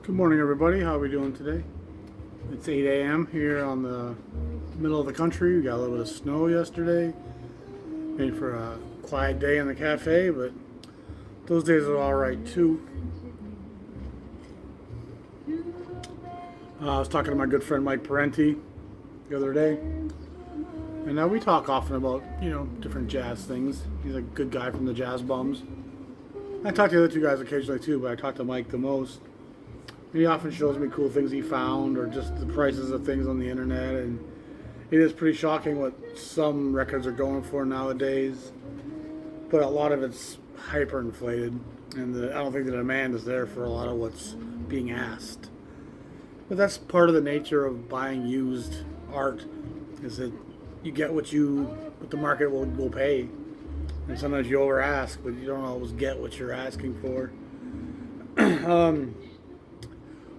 Good morning, everybody. How are we doing today? It's 8 a.m. here on the middle of the country. We got a little bit of snow yesterday. Made for a quiet day in the cafe, but those days are all right too. I was talking to my good friend Mike Parenti the other day, and we talk often about different jazz things. He's a good guy from the Jazz Bums. I talk to the other two guys occasionally too, but I talk to Mike the most. He often shows me cool things he found or just the prices of things on the internet, and it is pretty shocking what some records are going for nowadays. But a lot of it's hyperinflated, and I don't think the demand is there for a lot of what's being asked. But that's part of the nature of buying used art, is that you get what the market will pay. And sometimes you over ask, but you don't always get what you're asking for.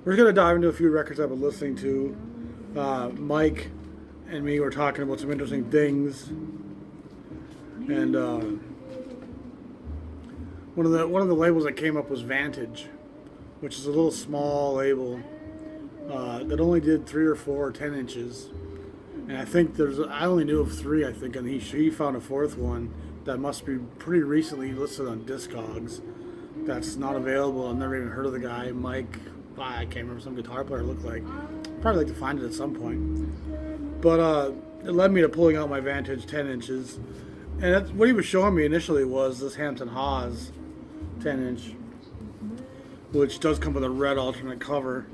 We're going to dive into a few records I've been listening to. Mike and me were talking about some interesting things, and one of the labels that came up was Vantage, which is a little small label that only did 3 or 4 or 10 inches. And I only knew of 3, I think, and he found a 4th one that must be pretty recently listed on Discogs. That's not available. I've never even heard of the guy, Mike. I can't remember, some guitar player it looked like. Probably like to find it at some point. But it led me to pulling out my Vantage 10 inches. And what he was showing me initially was this Hampton Hawes 10 inch, which does come with a red alternate cover.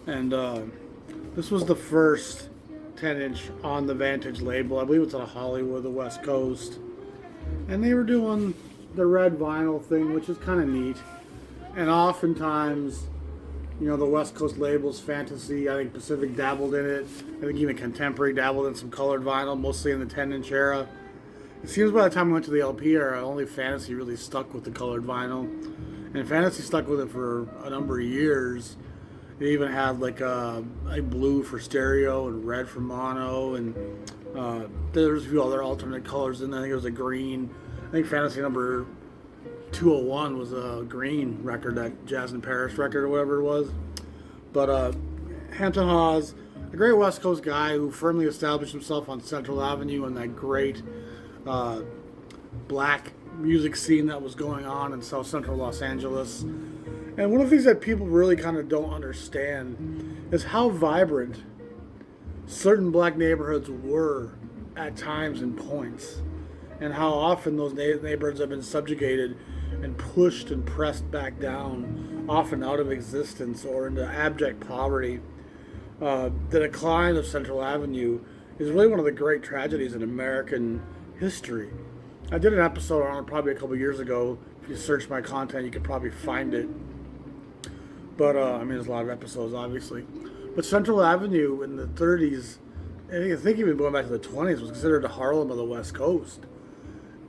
And this was the first 10 inch on the Vantage label. I believe it's out of Hollywood, the West Coast. And they were doing the red vinyl thing, which is kind of neat. And oftentimes, the West Coast labels, Fantasy, I think Pacific dabbled in it. I think even Contemporary dabbled in some colored vinyl, mostly in the 10-inch era. It seems by the time we went to the LP era, only Fantasy really stuck with the colored vinyl. And Fantasy stuck with it for a number of years. They even had like a blue for stereo and red for mono. And there's a few other alternate colors in there. I think it was a green. I think Fantasy number 201 was a green record, that Jazz in Paris record or whatever it was. But Hampton Hawes, a great West Coast guy who firmly established himself on Central Avenue and that great black music scene that was going on in South Central Los Angeles. And one of the things that people really kind of don't understand is how vibrant certain black neighborhoods were at times and points, and how often those neighborhoods have been subjugated and pushed and pressed back down, often out of existence or into abject poverty. The decline of Central Avenue is really one of the great tragedies in American history. I did an episode on it probably a couple years ago. If you search my content, you could probably find it. But, there's a lot of episodes, obviously. But Central Avenue in the 30s, and I think even going back to the 20s, was considered the Harlem of the West Coast.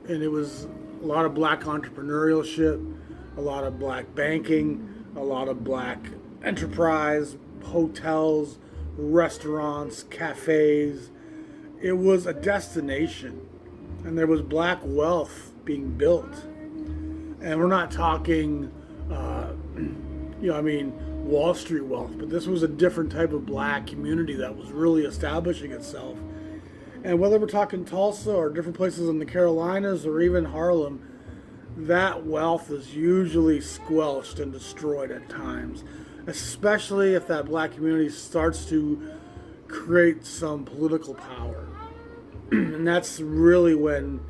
And it was a lot of black entrepreneurship, a lot of black banking, a lot of black enterprise, hotels, restaurants, cafes. It was a destination, and there was black wealth being built. And we're not talking, Wall Street wealth, but this was a different type of black community that was really establishing itself. And whether we're talking Tulsa or different places in the Carolinas or even Harlem, that wealth is usually squelched and destroyed at times, especially if that black community starts to create some political power. And that's really when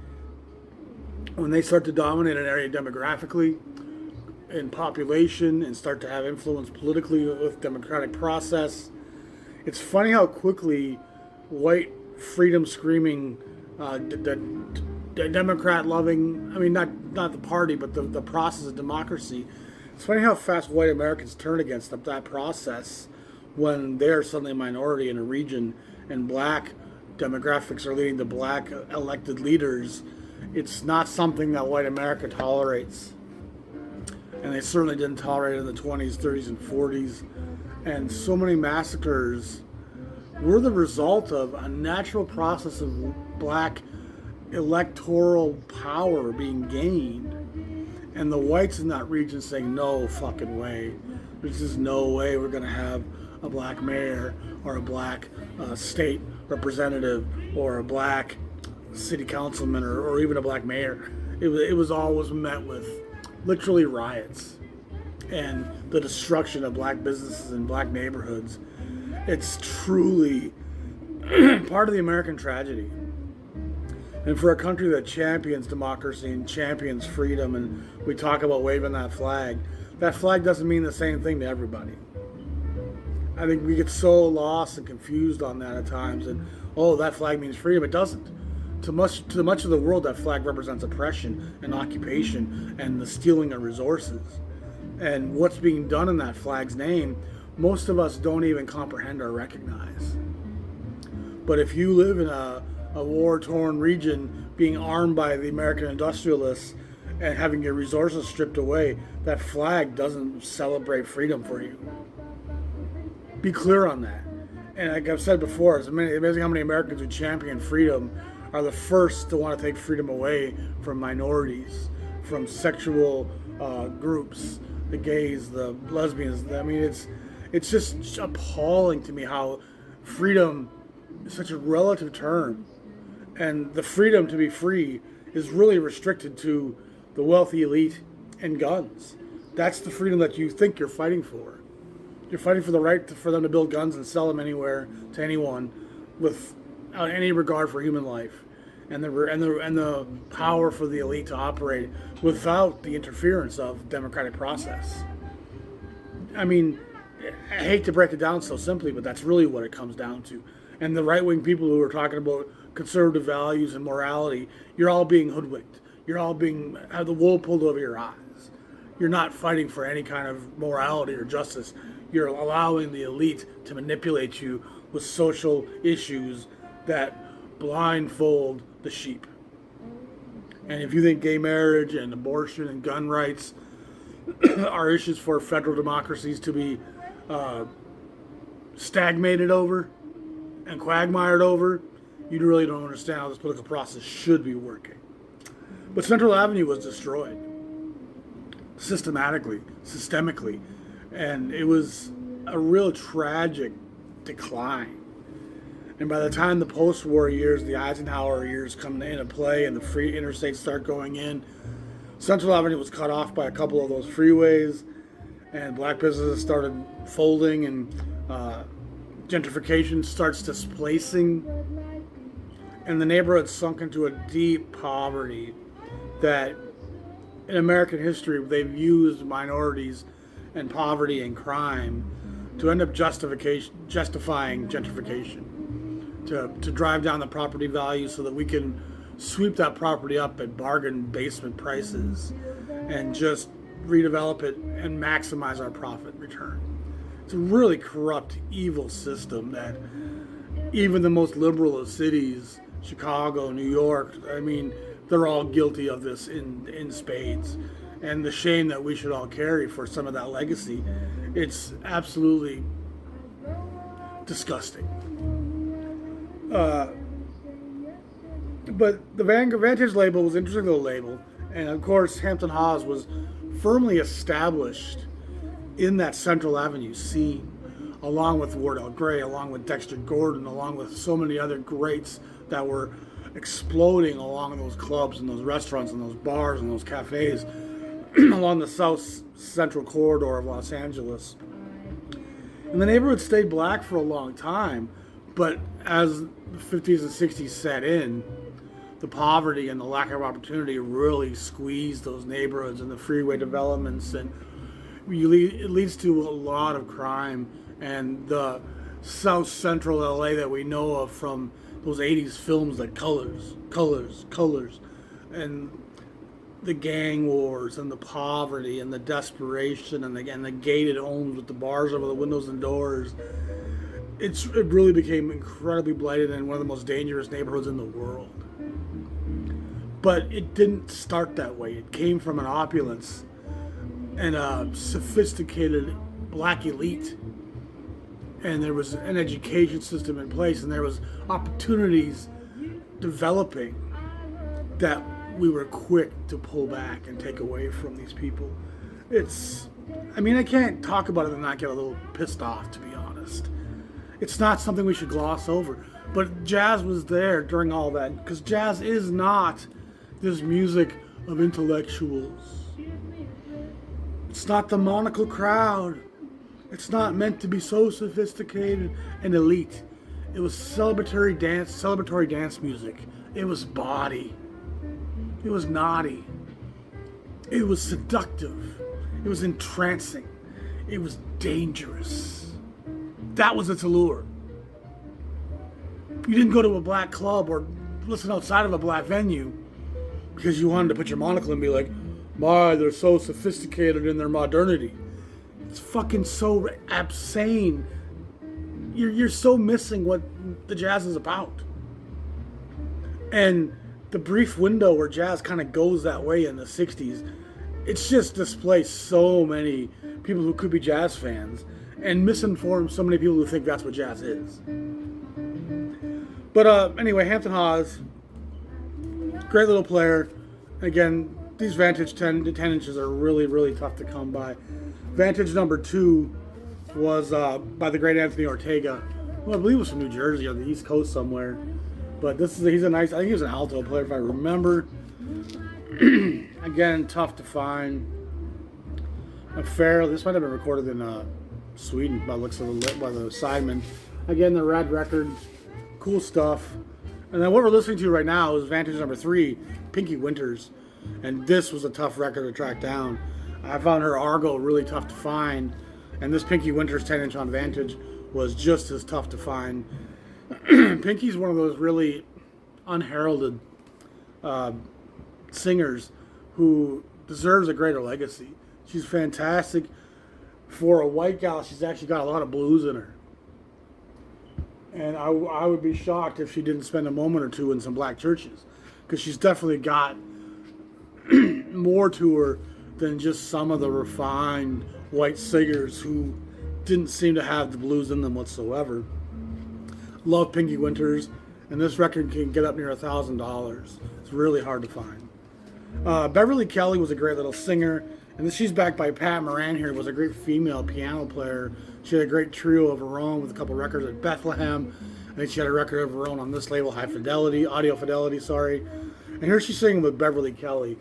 they start to dominate an area demographically, in population, and start to have influence politically with democratic process. It's funny how quickly white freedom screaming, the Democrat loving, not the party, but the process of democracy. It's funny how fast white Americans turn against that process when they're suddenly a minority in a region and black demographics are leading to black elected leaders. It's not something that white America tolerates. And they certainly didn't tolerate it in the 20s, 30s, and 40s. And so many massacres were the result of a natural process of black electoral power being gained. And the whites in that region saying, no fucking way. There's just no way we're going to have a black mayor or a black state representative or a black city councilman or even a black mayor. It was always met with literally riots and the destruction of black businesses and black neighborhoods. It's truly part of the American tragedy. And for a country that champions democracy and champions freedom, and we talk about waving that flag doesn't mean the same thing to everybody. I think we get so lost and confused on that at times, and that flag means freedom. It doesn't. To much of the world, that flag represents oppression and occupation and the stealing of resources. And what's being done in that flag's name, most of us don't even comprehend or recognize. But if you live in a war-torn region, being armed by the American industrialists and having your resources stripped away, that flag doesn't celebrate freedom for you. Be clear on that. And like I've said before, it's amazing how many Americans who champion freedom are the first to want to take freedom away from minorities, from sexual groups, the gays, the lesbians. I mean, it's just appalling to me how freedom is such a relative term. And the freedom to be free is really restricted to the wealthy elite and guns. That's the freedom that you think you're fighting for. You're fighting for the right for them to build guns and sell them anywhere to anyone without any regard for human life, and the power for the elite to operate without the interference of democratic process. I mean, I hate to break it down so simply, but that's really what it comes down to. And the right-wing people who are talking about conservative values and morality, you're all being hoodwinked. You're all have the wool pulled over your eyes. You're not fighting for any kind of morality or justice. You're allowing the elite to manipulate you with social issues that blindfold the sheep. And if you think gay marriage and abortion and gun rights are issues for federal democracies to be stagnated over and quagmired over, you really don't understand how this political process should be working. But Central Avenue was destroyed systemically, and it was a real tragic decline. And by the time the post-war years, the Eisenhower years come into play and the free interstates start going in, Central Avenue was cut off by a couple of those freeways, and black businesses started folding, and gentrification starts displacing, and the neighborhood sunk into a deep poverty that in American history they've used minorities and poverty and crime to end up justifying gentrification, to drive down the property value so that we can sweep that property up at bargain basement prices and just redevelop it and maximize our profit return. It's a really corrupt, evil system that even the most liberal of cities, Chicago, New York, I mean, they're all guilty of this in spades. And the shame that we should all carry for some of that legacy, it's absolutely disgusting. But the Vantage label was an interesting little label. And of course, Hampton Hawes was firmly established in that Central Avenue scene, along with Wardell Gray, along with Dexter Gordon, along with so many other greats that were exploding along those clubs and those restaurants and those bars and those cafes along the south central corridor of Los Angeles. And the neighborhood stayed black for a long time, but as the 50s and 60s set in, the poverty and the lack of opportunity really squeezed those neighborhoods and the freeway developments, and it leads to a lot of crime. And the south central LA that we know of from those 80s films like Colors, and the gang wars and the poverty and the desperation and the gated homes with the bars over the windows and doors, it really became incredibly blighted and one of the most dangerous neighborhoods in the world. But it didn't start that way. It came from an opulence and a sophisticated black elite, and there was an education system in place, and there was opportunities developing that we were quick to pull back and take away from these people. It's I mean, I can't talk about it and not get a little pissed off, to be honest. It's not something we should gloss over. But jazz was there during all that, because jazz is not this music of intellectuals. It's not the monocle crowd. It's not meant to be so sophisticated and elite. It was celebratory dance music. It was body. It was naughty. It was seductive. It was entrancing. It was dangerous. That was its allure. You didn't go to a black club or listen outside of a black venue because you wanted to put your monocle and be like, my, they're so sophisticated in their modernity. It's fucking so obscene. You're so missing what the jazz is about. And the brief window where jazz kind of goes that way in the 60s, it's just displaced so many people who could be jazz fans and misinformed so many people who think that's what jazz is. But anyway, Hampton Hawes, great little player. Again, these Vantage 10 inches are really, really tough to come by. Vantage number 2 was by the great Anthony Ortega, who I believe was from New Jersey on the East Coast somewhere. But he's a nice, I think he was an alto player if I remember. Again, tough to find. Farrell, this might have been recorded in Sweden by the looks of by the Sidemen. Again, the Red Record, cool stuff. And then what we're listening to right now is Vantage number 3, Pinky Winters. And this was a tough record to track down. I found her Argo really tough to find. And this Pinky Winters 10-inch on Vantage was just as tough to find. Pinky's one of those really unheralded singers who deserves a greater legacy. She's fantastic. For a white gal, she's actually got a lot of blues in her. And I would be shocked if she didn't spend a moment or two in some black churches, because she's definitely got more to her than just some of the refined white singers who didn't seem to have the blues in them whatsoever. Love Pinky Winters, and this record can get up near $1,000. It's really hard to find. Beverly Kelly was a great little singer, and she's backed by Pat Moran here, was a great female piano player. She had a great trio of her own with a couple records at Bethlehem. I think she had a record of her own on this label, Audio Fidelity, sorry. And here she's singing with Beverly Kelly.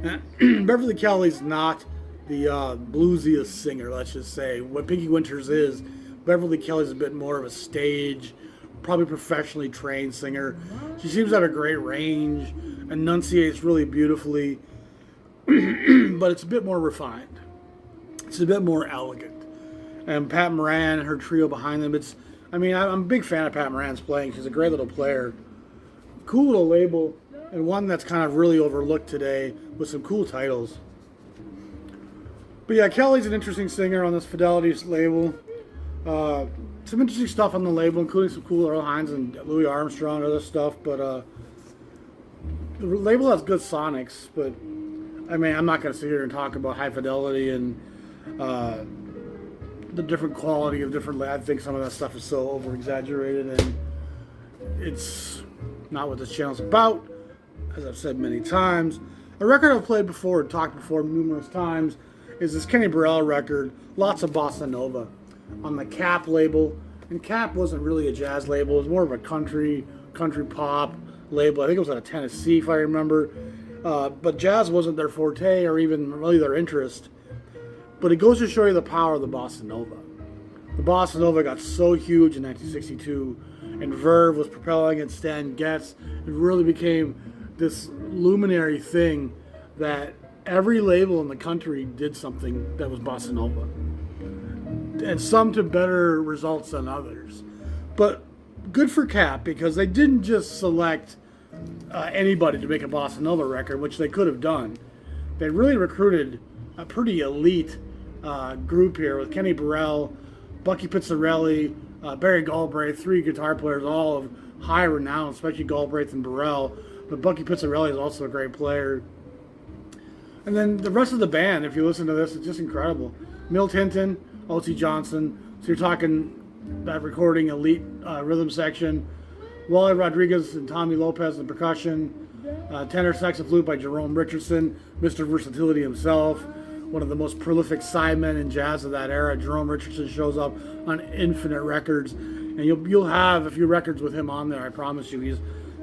And Beverly Kelly's not the bluesiest singer, let's just say. What Pinky Winters is, Beverly Kelly's a bit more of a stage, probably professionally trained singer. She seems to have a great range, enunciates really beautifully, but it's a bit more refined. It's a bit more elegant. And Pat Moran and her trio behind them, I'm a big fan of Pat Moran's playing. She's a great little player. Cool little label, and one that's kind of really overlooked today with some cool titles. But yeah, Kelly's an interesting singer on this Fidelity label. Some interesting stuff on the label, including some cool Earl Hines and Louis Armstrong and other stuff. But the label has good sonics, but I'm not going to sit here and talk about high fidelity and the different quality of different. I think some of that stuff is so over exaggerated, and it's not what this channel's about. As I've said many times, a record I've played before and talked before numerous times is this Kenny Burrell record, lots of bossa nova, on the Cap label. And Cap wasn't really a jazz label, it was more of a country pop label. I think it was out of Tennessee, if I remember. But jazz wasn't their forte or even really their interest. But it goes to show you the power of the bossa nova. The bossa nova got so huge in 1962, and Verve was propelling it, Stan Getz. It really became this luminary thing that every label in the country did something that was bossa nova. And some to better results than others. But good for Cap, because they didn't just select anybody to make a bossa nova record, which they could have done. They really recruited a pretty elite group here with Kenny Burrell, Bucky Pizzarelli, Barry Galbraith, 3 guitar players, all of high renown, especially Galbraith and Burrell. But Bucky Pizzarelli is also a great player. And then the rest of the band, if you listen to this, it's just incredible. Milt Hinton, O.T. Johnson, so you're talking that recording elite rhythm section. Wally Rodriguez and Tommy Lopez in percussion. Tenor sax and flute by Jerome Richardson, Mr. Versatility himself. one of the most prolific sidemen in jazz of that era. Jerome Richardson shows up on Infinite Records, and you'll have a few records with him on there. I promise you,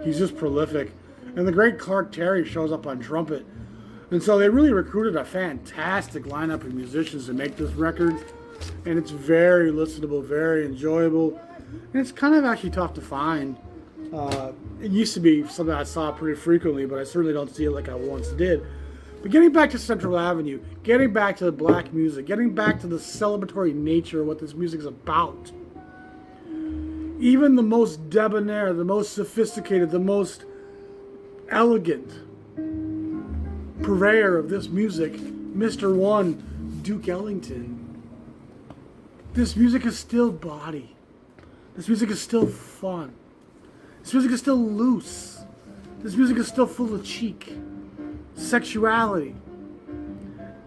he's just prolific. And the great Clark Terry shows up on trumpet. And so they really recruited a fantastic lineup of musicians to make this record. And it's very listenable, very enjoyable. And it's kind of actually tough to find. It used to be something I saw pretty frequently, but I certainly don't see it like I once did. But getting back to Central Avenue, getting back to the black music, getting back to the celebratory nature of what this music is about. Even the most debonair, the most sophisticated, the most elegant purveyor of this music, Mr. One, Duke Ellington. This music is still body. This music is still fun. This music is still loose. This music is still full of cheek, sexuality.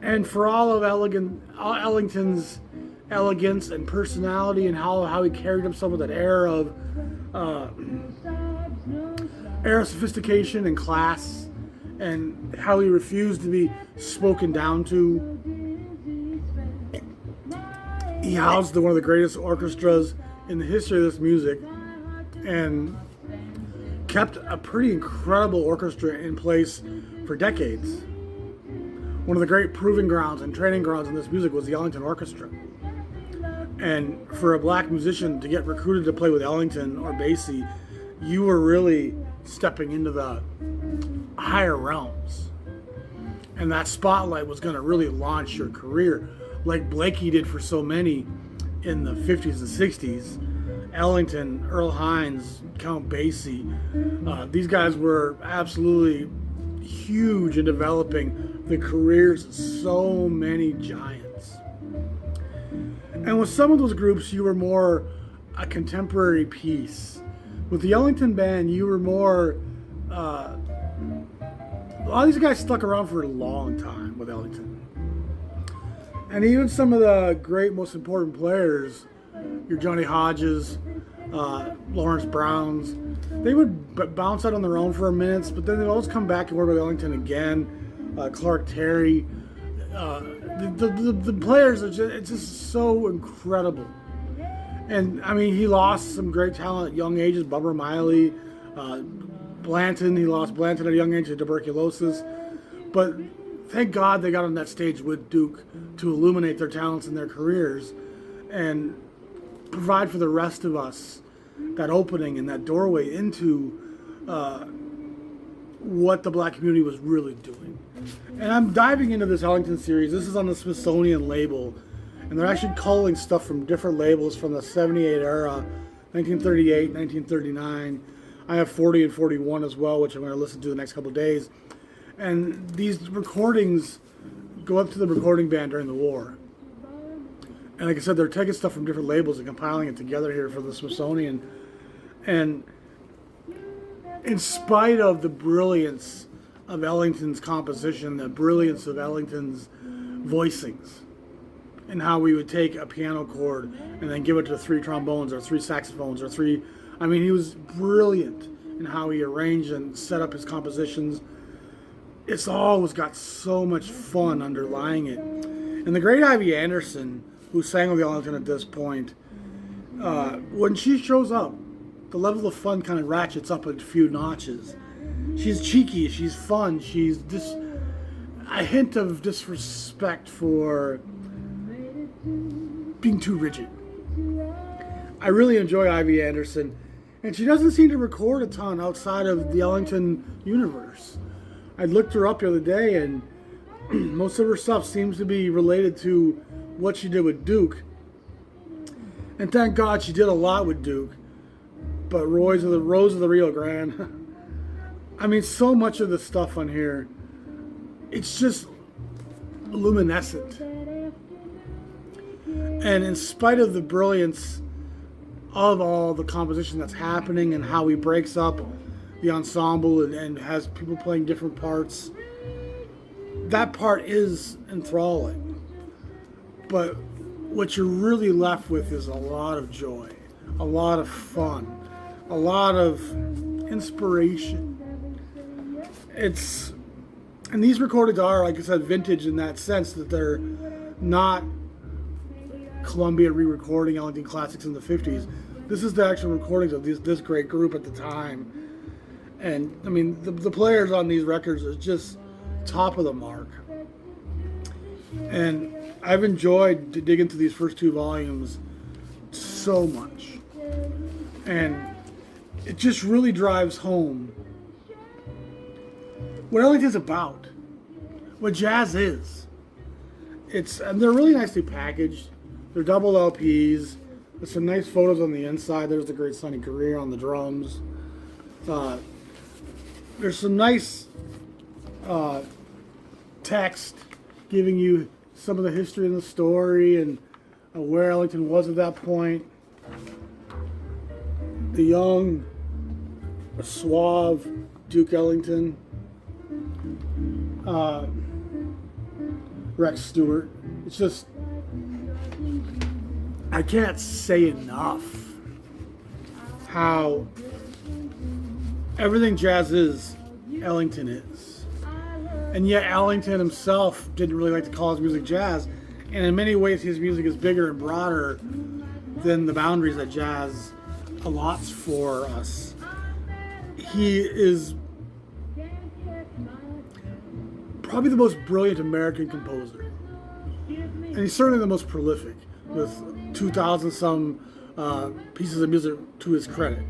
And for all of Ellington's elegance and personality and how he carried himself with that air of sophistication and class, and how he refused to be spoken down to. He housed one of the greatest orchestras in the history of this music and kept a pretty incredible orchestra in place for decades. One of the great proving grounds and training grounds in this music was the Ellington Orchestra. And for a black musician to get recruited to play with Ellington or Basie, you were really stepping into the higher realms. And that spotlight was going to really launch your career like Blakey did for so many in the 50s and 60s. Ellington, Earl Hines, Count Basie, these guys were absolutely huge in developing the careers of so many giants. And with some of those groups, you were more a contemporary piece. With the Ellington Band, you were more... a lot of these guys stuck around for a long time with Ellington. And even some of the great, most important players, your Johnny Hodges, Lawrence Browns, they would bounce out on their own for a minute, but then they'd always come back and work with Ellington again. Clark Terry. The players, it's just so incredible. And, I mean, he lost some great talent at young ages. Bubba Miley, Blanton. He lost Blanton at a young age to tuberculosis. But thank God they got on that stage with Duke to illuminate their talents and their careers and provide for the rest of us that opening and that doorway into what the black community was really doing. And I'm diving into this Ellington series. This is on the Smithsonian label. And they're actually culling stuff from different labels from the 78 era, 1938, 1939. I have 40 and 41 as well, which I'm going to listen to the next couple of days. And these recordings go up to the recording band during the war. And like I said, they're taking stuff from different labels and compiling it together here for the Smithsonian. And in spite of the brilliance of Ellington's composition, the brilliance of Ellington's voicings, and how we would take a piano chord and then give it to 3 trombones or 3 saxophones or 3... I mean, he was brilliant in how he arranged and set up his compositions. It's always got so much fun underlying it. And the great Ivy Anderson, who sang with Ellington at this point, when she shows up, the level of fun kind of ratchets up a few notches. She's cheeky, she's fun, she's just a hint of disrespect for being too rigid. I really enjoy Ivy Anderson, and she doesn't seem to record a ton outside of the Ellington universe. I looked her up the other day, and most of her stuff seems to be related to what she did with Duke. And thank God she did a lot with Duke. But Rose of the Rio Grande, I mean, so much of the stuff on here, it's just luminescent. And in spite of the brilliance of all the composition that's happening and how he breaks up the ensemble and has people playing different parts, that part is enthralling. But what you're really left with is a lot of joy, a lot of fun, a lot of inspiration. It's And these recordings are, like I said, vintage in that sense that they're not Columbia re-recording Ellington classics in the 50s. This is the actual recordings of this great group at the time. And, I mean, the players on these records are just top of the mark. And I've enjoyed to dig into these first two volumes so much. And it just really drives home what Ellington's about, what jazz is. And they're really nicely packaged. They're double LPs. There's some nice photos on the inside. There's the great Sonny Correa on the drums. There's some nice text giving you some of the history and the story and where Ellington was at that point. The young, suave Duke Ellington. Rex Stewart. It's just, I can't say enough how everything jazz is, Ellington is. And yet Ellington himself didn't really like to call his music jazz. And in many ways his music is bigger and broader than the boundaries that jazz allots for us. He is probably the most brilliant American composer. And he's certainly the most prolific, with 2,000 some pieces of music to his credit.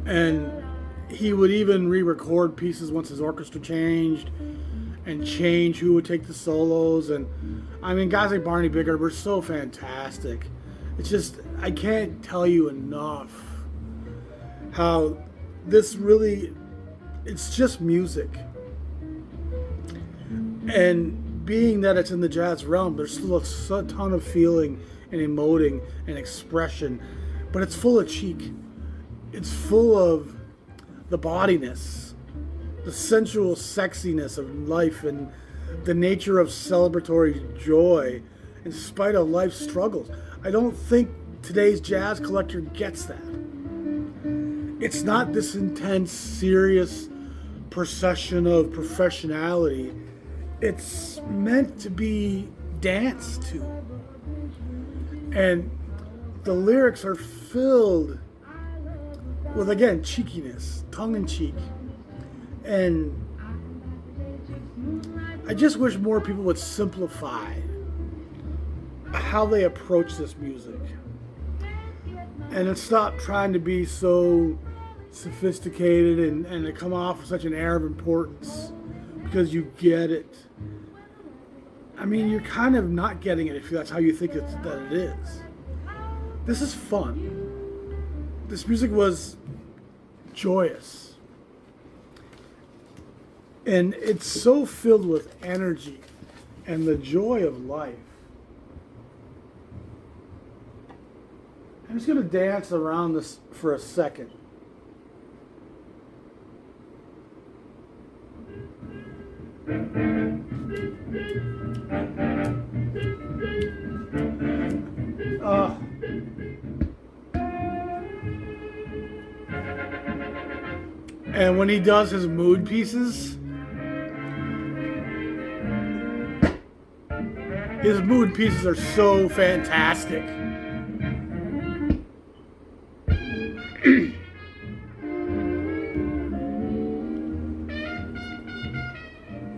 And he would even re-record pieces once his orchestra changed and change who would take the solos. And I mean, guys like Barney Biggert were so fantastic. It's just, I can't tell you enough how this really, it's just music. And being that it's in the jazz realm, there's still a ton of feeling and emoting and expression, but it's full of cheek. It's full of the bodiness, the sensual sexiness of life, and the nature of celebratory joy in spite of life's struggles. I don't think today's jazz collector gets that. It's not this intense, serious procession of professionality. It's meant to be danced to. And the lyrics are filled with, again, cheekiness, tongue-in-cheek. And I just wish more people would simplify how they approach this music. And stop trying to be so sophisticated and to come off with such an air of importance because you get it. I mean, you're kind of not getting it if that's how you think that it is. This is fun. This music was joyous. And it's so filled with energy and the joy of life. I'm just going to dance around this for a second. And when he does his mood pieces, his mood pieces are so fantastic.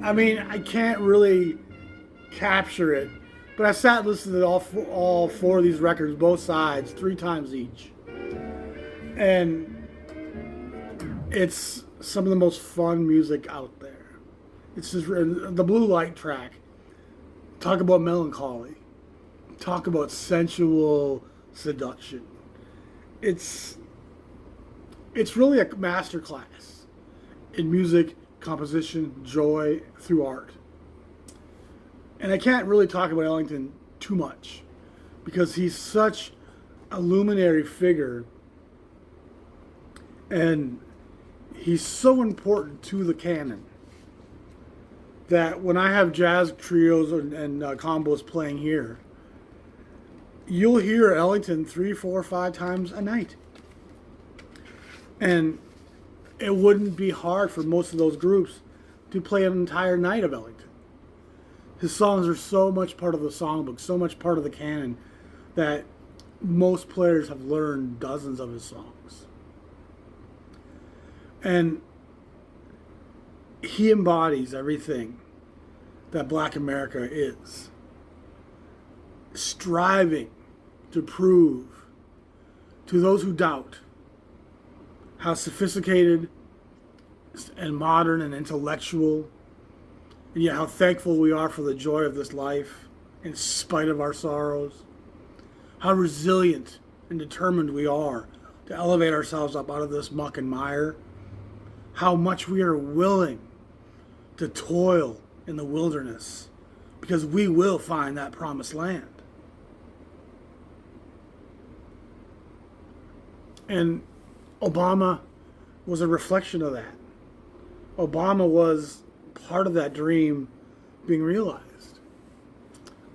I mean, I can't really capture it, but I sat and listened to all four of these records, both sides, 3 times each. And it's some of the most fun music out there. It's just the Blue Light track. Talk about melancholy. Talk about sensual seduction. It's really a masterclass in music, composition, joy through art. And I can't really talk about Ellington too much because he's such a luminary figure and he's so important to the canon that when I have jazz trios and combos playing here, you'll hear Ellington 3, 4, 5 times a night. And it wouldn't be hard for most of those groups to play an entire night of Ellington. His songs are so much part of the songbook, so much part of the canon, that most players have learned dozens of his songs. And he embodies everything that Black America is. Striving to prove to those who doubt how sophisticated and modern and intellectual, and yet how thankful we are for the joy of this life in spite of our sorrows, how resilient and determined we are to elevate ourselves up out of this muck and mire, how much we are willing to toil in the wilderness, because we will find that promised land. And Obama was a reflection of that. Obama was part of that dream being realized.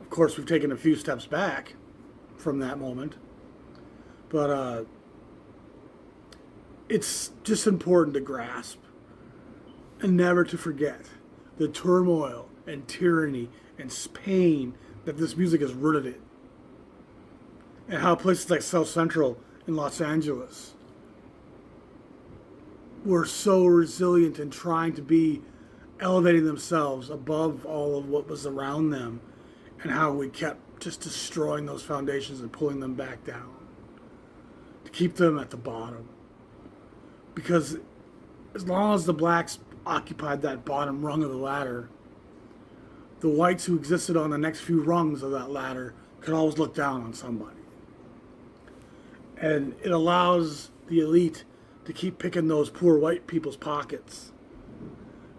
Of course, we've taken a few steps back from that moment, but it's just important to grasp and never to forget the turmoil and tyranny and pain that this music is rooted in, and how places like South Central in Los Angeles were so resilient in trying to be elevating themselves above all of what was around them, and how we kept just destroying those foundations and pulling them back down to keep them at the bottom. Because as long as the blacks occupied that bottom rung of the ladder, the whites who existed on the next few rungs of that ladder could always look down on somebody. And it allows the elite to keep picking those poor white people's pockets,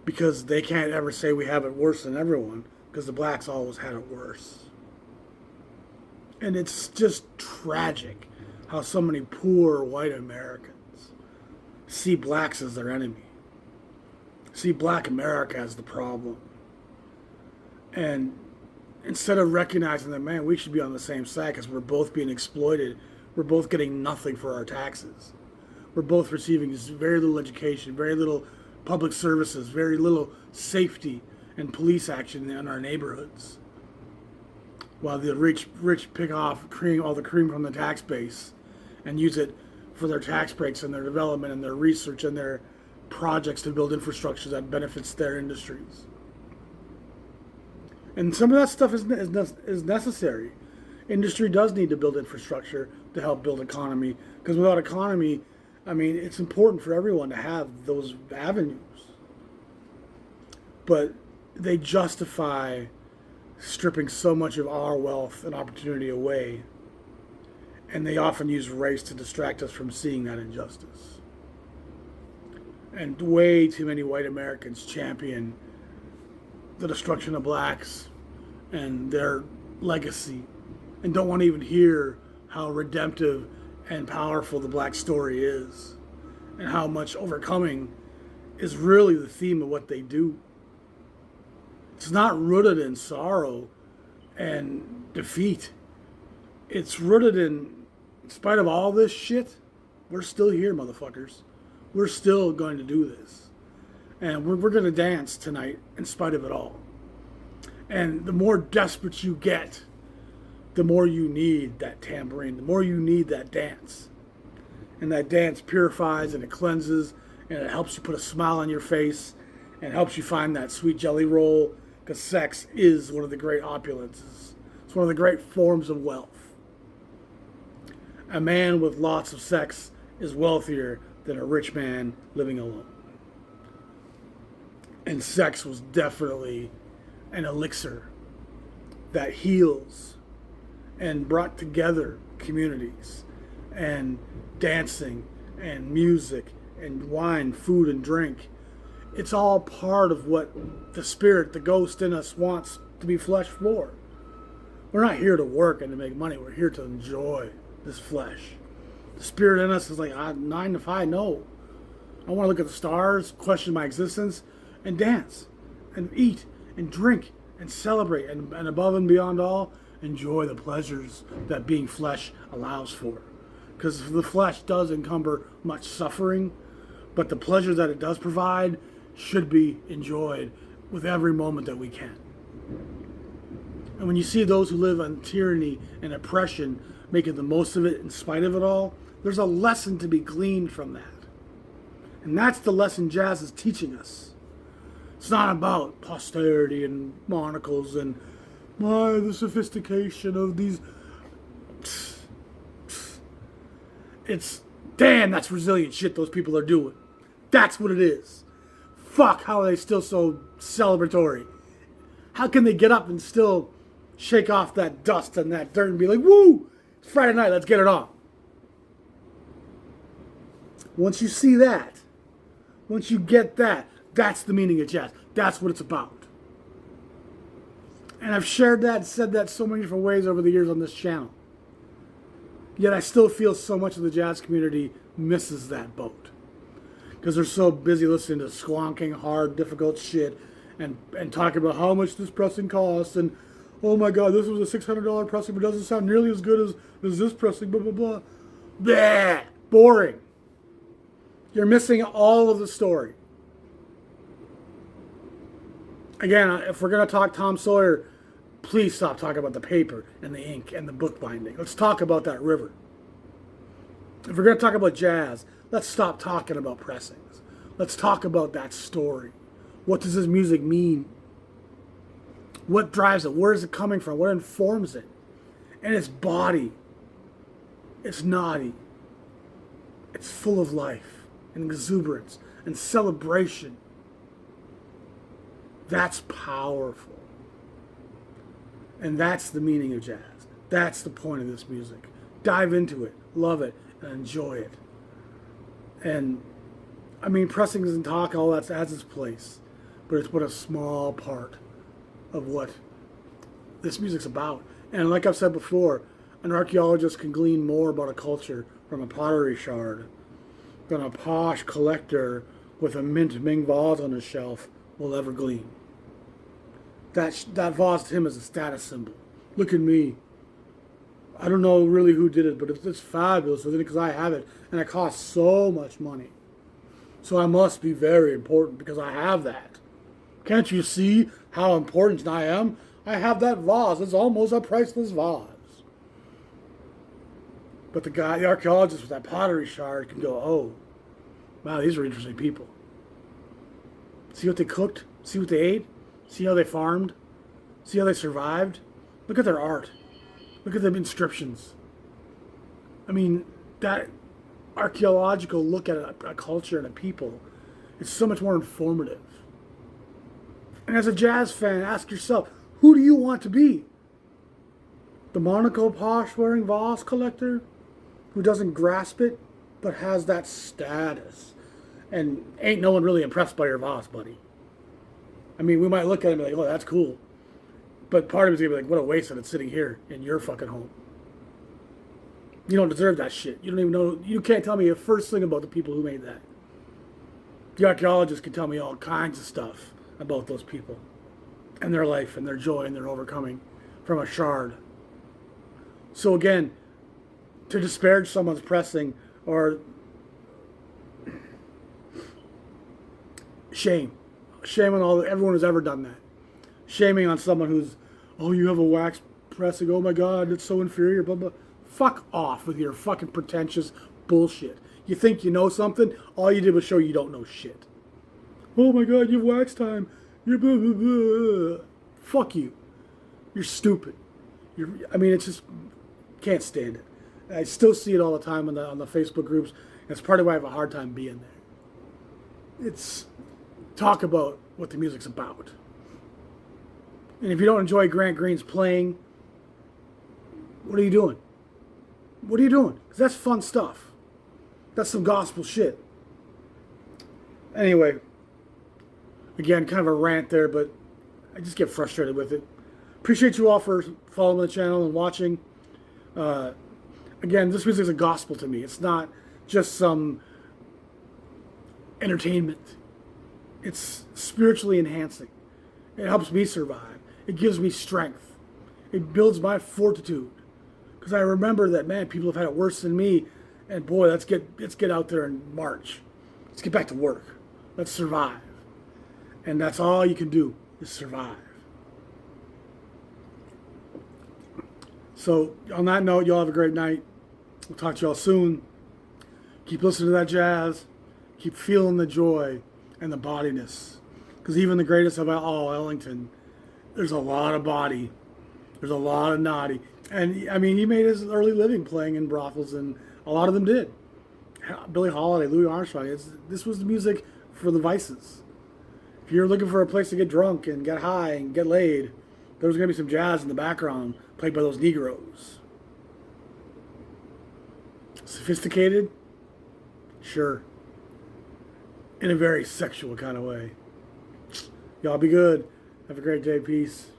because they can't ever say we have it worse than everyone, because the blacks always had it worse. And it's just tragic how so many poor white Americans see blacks as their enemy, see Black America as the problem. And instead of recognizing that, man, we should be on the same side because we're both being exploited, we're both getting nothing for our taxes. We're both receiving very little education, very little public services, very little safety and police action in our neighborhoods. While the rich pick off all the cream from the tax base and use it for their tax breaks and their development and their research and their projects to build infrastructure that benefits their industries. And some of that stuff is necessary. Industry does need to build infrastructure to help build economy, because without economy, I mean, it's important for everyone to have those avenues. But they justify stripping so much of our wealth and opportunity away, and they often use race to distract us from seeing that injustice. And way too many white Americans champion the destruction of blacks and their legacy, and don't want to even hear how redemptive and powerful the black story is, and how much overcoming is really the theme of what they do. It's not rooted in sorrow and defeat. It's rooted in spite of all this shit, we're still here, motherfuckers. We're still going to do this. And we're going to dance tonight in spite of it all. And the more desperate you get, the more you need that tambourine, the more you need that dance. And that dance purifies and it cleanses, and it helps you put a smile on your face, and helps you find that sweet jelly roll, because sex is one of the great opulences. It's one of the great forms of wealth. A man with lots of sex is wealthier than a rich man living alone. And sex was definitely an elixir that heals and brought together communities, and dancing and music and wine, food and drink. It's all part of what the spirit, the ghost in us wants to be flesh for. We're not here to work and to make money. We're here to enjoy this flesh. The spirit in us is like, 9 to 5, no. I want to look at the stars, question my existence, and dance, and eat, and drink, and celebrate, and above and beyond all, enjoy the pleasures that being flesh allows for. Because the flesh does encumber much suffering, but the pleasure that it does provide should be enjoyed with every moment that we can. And when you see those who live on tyranny and oppression making the most of it in spite of it all, there's a lesson to be gleaned from that. And that's the lesson jazz is teaching us. It's not about posterity and monocles and the sophistication of these. It's, damn, that's resilient shit those people are doing. That's what it is. Fuck, how are they still so celebratory? How can they get up and still shake off that dust and that dirt and be like, woo, it's Friday night, let's get it on. Once you see that, once you get that, that's the meaning of jazz. That's what it's about. And I've shared that and said that so many different ways over the years on this channel. Yet I still feel so much of the jazz community misses that boat. Because they're so busy listening to squonking, hard, difficult shit and talking about how much this pressing costs and, oh my God, this was a $600 pressing, but it doesn't sound nearly as good as this pressing, blah, blah, blah. Bleh, boring. You're missing all of the story. Again, if we're going to talk Tom Sawyer, please stop talking about the paper and the ink and the book binding. Let's talk about that river. If we're going to talk about jazz, let's stop talking about pressings. Let's talk about that story. What does this music mean? What drives it? Where is it coming from? What informs it? And its body. It's naughty. It's full of life and exuberance and celebration. That's powerful. And that's the meaning of jazz. That's the point of this music. Dive into it, love it, and enjoy it. And, I mean, pressings and talk, all that has its place. But it's but a small part of what this music's about. And like I've said before, an archaeologist can glean more about a culture from a pottery shard than a posh collector with a mint Ming vase on his shelf will ever glean. That vase to him is a status symbol. Look at me. I don't know really who did it, but it's fabulous, isn't it? Because I have it, and it costs so much money. So I must be very important because I have that. Can't you see how important I am? I have that vase. It's almost a priceless vase. But the archaeologist with that pottery shard can go, oh, wow, these are interesting people. See what they cooked? See what they ate? See how they farmed? See how they survived? Look at their art. Look at the inscriptions. I mean, that archaeological look at a culture and a people is so much more informative. And as a jazz fan, ask yourself, who do you want to be? The monocle posh wearing vase collector who doesn't grasp it but has that status and ain't no one really impressed by your vase, buddy? I mean, we might look at it and be like, oh, that's cool. But part of it's going to be like, what a waste that it's sitting here in your fucking home. You don't deserve that shit. You don't even know. You can't tell me a first thing about the people who made that. The archaeologists can tell me all kinds of stuff about those people and their life and their joy and their overcoming from a shard. So again, to disparage someone's pressing or shame on everyone who's ever done that. Shaming on someone who's, oh, you have a wax pressing, oh my God, it's so inferior, blah, blah. Fuck off with your fucking pretentious bullshit. You think you know something? All you did was show you don't know shit. Oh my God, you have wax time. You're blah, blah, blah. Fuck you. You're stupid. It's just, can't stand it. I still see it all the time on the Facebook groups. That's part of why I have a hard time being there. It's talk about what the music's about. And if you don't enjoy Grant Green's playing, what are you doing? What are you doing? Because that's fun stuff. That's some gospel shit. Anyway, again, kind of a rant there, but I just get frustrated with it. Appreciate you all for following the channel and watching. Again, this music is a gospel to me. It's not just some entertainment. It's spiritually enhancing. It helps me survive. It gives me strength. It builds my fortitude. Because I remember that, man, people have had it worse than me. And boy, let's get out there and march. Let's get back to work. Let's survive. And that's all you can do is survive. So on that note, y'all have a great night. We'll talk to y'all soon. Keep listening to that jazz. Keep feeling the joy and the bodiness. Because even the greatest of all, Ellington, there's a lot of body. There's a lot of naughty. And, I mean, he made his early living playing in brothels, and a lot of them did. Billie Holiday, Louis Armstrong. This was the music for the vices. If you're looking for a place to get drunk and get high and get laid, there's going to be some jazz in the background played by those Negroes. Sophisticated? Sure. In a very sexual kind of way. Y'all be good. Have a great day. Peace.